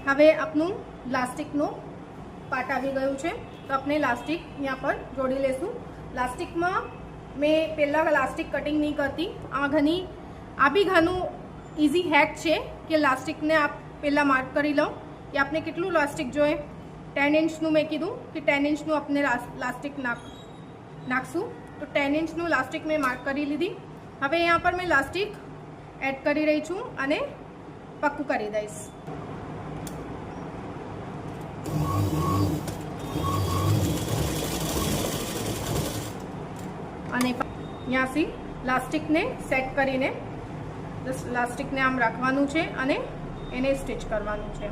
હવે આપનું લાસ્ટિકનો પાર્ટ આવી ગયું છે, તો આપણે લાસ્ટિક यहाँ पर જોડી લેશું। લાસ્ટિકમાં મેં પહેલાં લાસ્ટિક કટિંગ નહીં કરતી। આ બી ઘણું ઇઝી હેક છે કે લાસ્ટિકને આપ પહેલાં માર્ક કરી લો કે આપણે કેટલું લાસ્ટિક જોઈએ। 10 ઇંચનું મેં કીધું કે 10 ઇંચનું આપણે લાસ્ટિક નાખશું, તો 10 ઇંચનું લાસ્ટિક મેં માર્ક કરી લીધી। હવે यहाँ पर मैं લાસ્ટિક એડ કરી રહી છું અને પક્કું કરી દઈશ। અને ત્યાંથી લાસ્ટિકને સેટ કરીને લાસ્ટિકને આમ રાખવાનું છે અને એને સ્ટિચ કરવાનું છે।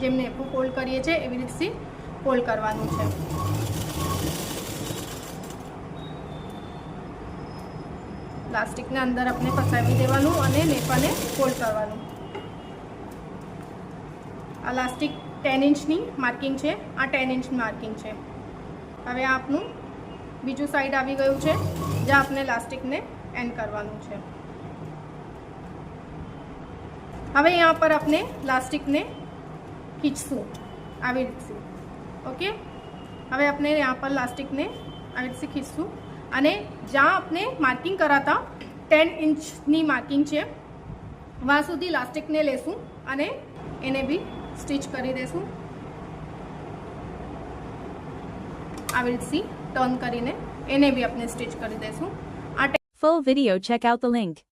જેમને આપણે ફોલ્ડ કરીએ છીએ એવી રીતે ફોલ્ડ કરવાનું છે। લાસ્ટિકને અંદર આપણે ફસાવી દેવાનું અને નેપાને ફોલ્ડ કરવાનું। આ લાસ્ટિક 10 ઇંચની માર્કિંગ છે, આ 10 ઇંચની માર્કિંગ છે। હવે આપનું બીજું સાઈડ આવી ગયું છે જ્યાં આપણે લાસ્ટિકને એન્ડ કરવાનું છે। હવે यहाँ पर આપણે લાસ્ટિકને ખીંચશું આવી રીતે, ઓકે। હવે આપણે यहाँ पर લાસ્ટિકને આવી રીતે ખીંચશું અને જ્યાં આપણે માર્કિંગ કરાતા 10 ઇંચની માર્કિંગ છે વहाँ સુધી લાસ્ટિકને લેશું અને એને બી સ્ટિચ કરી દેશું। આવી રીતે ટર્ન કરીને એને બી આપણે સ્ટિચ કરી દેશું। Full video, check out the link.